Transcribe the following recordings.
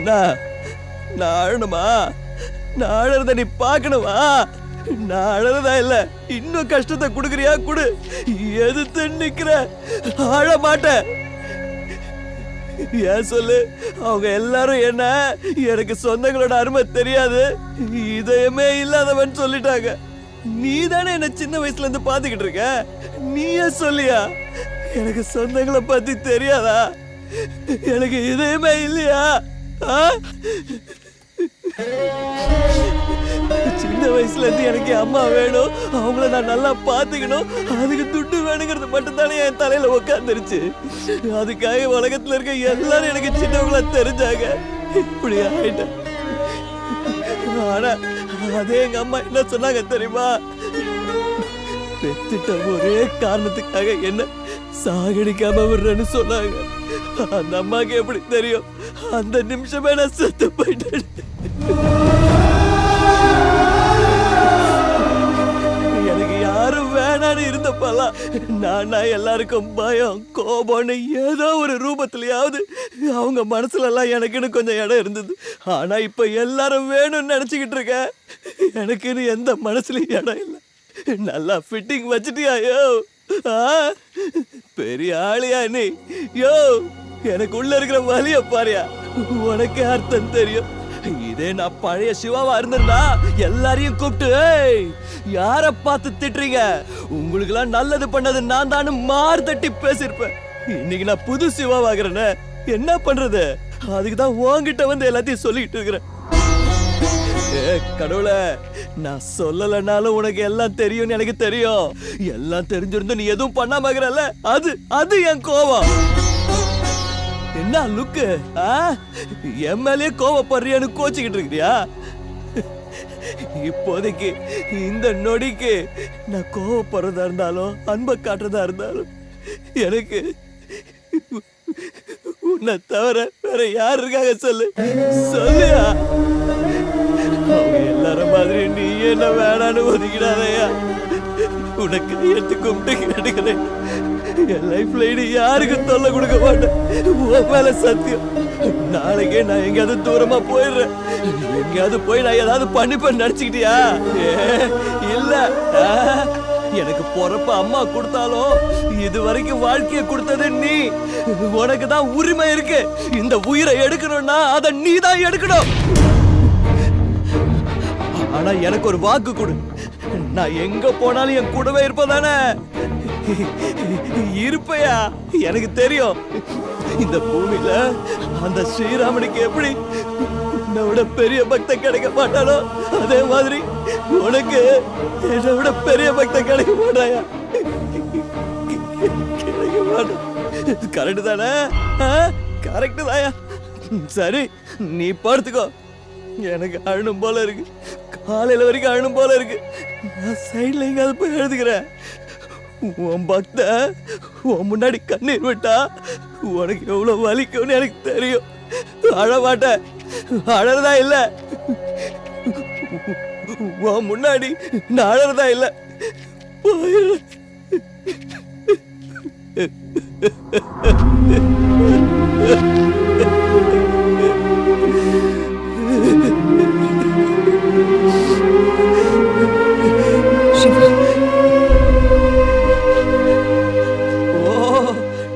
என்ன நான் அழணுமா? நான் அழறத நீ பார்க்கணுமா? நான் அழறதா இல்ல இன்னும் கஷ்டத்தை குடுக்குறியா? குடு. எதிர்த்து நிக்கிற? அழ மாட்டேன். ஏன் சொல்லு? அவங்க எல்லாரும் என்ன எனக்கு சொந்தங்களோட அருமை தெரியாது, இதயமே இல்லாதவன் சொல்லிட்டாங்க. நீ தானே என்ன சின்ன வயசுல இருந்து பாத்துக்கிட்டு இருக்க. நீயே சொல்லியா எனக்கு சொந்தங்களை பத்தி தெரியாதா? எனக்கு இதயமே இல்லையா? சின்ன வயசுல இருந்து எனக்கு அம்மா வேணும், அவங்கள நான் நல்லா பாத்துக்கணும், அதுக்கு துட்டு வேணுங்கிறது மட்டும் தானே என் தலையில உட்காந்துருச்சு. அதுக்காக உலகத்துல இருக்க எல்லாரும் எனக்கு சின்னவங்களா தெரிஞ்சாங்க. இப்படி ஆயிட்டேன். ஆனா அதே எங்க அம்மா என்ன சொன்னாங்க தெரியுமா? பெத்துட்ட ஒரே காரணத்துக்காக என்ன சாகடிக்காம விடுறேன்னு சொன்னாங்க. அந்த அம்மாக்கு எப்படி தெரியும் அந்த நிமிஷமே நான் செத்து போயிட்டேன். எனக்கு யாரும் வேணான்னு இருந்தப்பெல்லாம் நான் எல்லாருக்கும் பயம் கோபம்னு ஏதோ ஒரு ரூபத்திலயாவது அவங்க மனசுல எல்லாம் எனக்குன்னு கொஞ்சம் இடம் இருந்தது. ஆனா இப்ப எல்லாரும் வேணும்னு நினைச்சுக்கிட்டு இருக்க. எனக்குன்னு எந்த மனசுலயும் இடம் இல்லை. நல்லா ஃபிட்டிங் வச்சுட்டியா? யோ பெரிய ஆளியா நீ? யோ எனக்கு உள்ள இருக்கிற வலிய பாரியா, உனக்கு அர்த்தம் தெரியும். இதே நான் பழைய சிவாவா இருந்திருந்தா எல்லாரையும் கூப்பிட்டு யார பார்த்து திட்டுறீங்க, உங்களுக்கு எல்லாம் நல்லது பண்ணது நான் தானு மாறு தட்டி பேசிருப்பேன். இன்னைக்கு நான் புது சிவாவாகிறேன்னு என்ன பண்றது? அதுக்குதான் உன்கிட்ட வந்து எல்லாத்தையும் சொல்லிக்கிட்டு இருக்கிறேன். கடவுளே, நான் சொல்லலனாலும் உனக்கு எல்லாம் தெரியும்னு எனக்கு தெரியும். எல்லாம் தெரிஞ்சிருந்தும் நீ எதுவும் பண்ணாம இருக்கிறல்ல, அது என் கோவம். என்ன லுக்கு? என் மேலேயே கோவப்படுறியான்னு கோச்சிக்கிட்டு இருக்கிறியா? இப்போதைக்கு இந்த நொடிக்கு நான் கோவப்படுறதா இருந்தாலும் அன்பை காட்டுறதா இருந்தாலும் எனக்கு உன்னை தவிர வேற யாரு இருக்காங்க? சொல்லு சொல்லியா. அவங்க எல்லாரும் மாதிரி நீ என்ன வேணான்னு ஒதுக்கிடாதையா. உனக்கு எடுத்து கும்பிட்டு கேட்டுக்கிறேன். என் லைஃப்ல இனி யாருக்கும் தொல்லை கொடுக்க மாட்டேன். உன் மேல சத்தியம். நாளைக்கே நான் எங்கேயாவது தூரமா போயிடுறேன். எங்கேயாவது போய் நான் ஏதாவது பண்ணிப்பேன் நினைச்சுக்கிட்டியா? இல்ல, எனக்கு பொறப்ப அம்மா கொடுத்தாலும் இது வரைக்கும் வாழ்க்கையை கொடுத்தது நீ. உனக்கு தான் உரிமை இருக்கு. இந்த உயிரை எடுக்கணும்னா அதை நீ தான் எடுக்கணும். ஆனா எனக்கு ஒரு வாக்கு கொடு. நான் எங்க போனாலும் என் கூடவே இருப்பதானே? இருப்பையா? எனக்கு தெரியும். இந்த பூமியில அந்த ஸ்ரீராமனுக்கு எப்படி என்னை விட பெரிய பக்தன் கிடைக்க மாட்டானோ அதே மாதிரி உனக்கு என்னை விட பெரிய பக்தன் கிடைக்க மாட்டாயா? கிடைக்க மாட்டான். கரெக்டு தானே? கரெக்டு தாயா. சரி, நீ படுத்துக்கோ. எனக்கு அழணும் போல இருக்கு. காலையில வரைக்கும் அழணும் போல இருக்கு. நான் சைட்ல எங்காவது போய் எழுதுக்கிறேன். உன் பக்த உன் முன்னாடி கண்ணீர் விட்டா உனக்கு எவ்வளவு வலிக்கும்னு எனக்கு தெரியும். அழமாட்டேன். அழறதா இல்ல. உன் முன்னாடி நான் அழறதா இல்ல.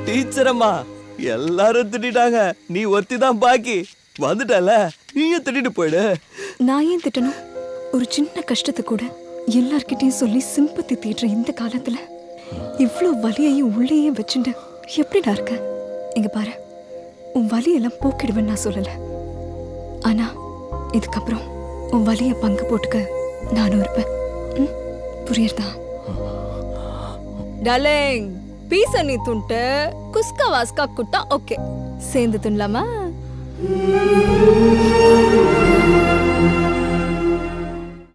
டீச்சரம்மா எல்லாரும் திட்டாங்க, நீ ஒருத்தி தான் பாக்கி. வந்துட்டல, நீயே திட்டிட்டு போயிடு. நான் ஏன் திட்டணும்? ஒரு சின்ன கஷ்டத்தை கூட எல்லார்கிட்டையும் சொல்லி சிம்பத்தி தீட்டுற இந்த காலத்துல இவ்வளோ வலியையும் உள்ளேயே வச்சுட்டு எப்படி நான் இருக்கேன்? இங்க பாரு, உன் வலியெல்லாம் போக்கிடுவேன்னு நான் சொல்லல. ஆனா இதுக்கப்புறம் உன் வலிய பங்கு போட்டுக்க நானும் இருப்பேன். புரியுறதா? டார்லிங், பீஸ நீ துண்ட்டு குஸ்கா வாஸ்கா குட்டா ஓகே. சேர்ந்து துண்ணலாமா?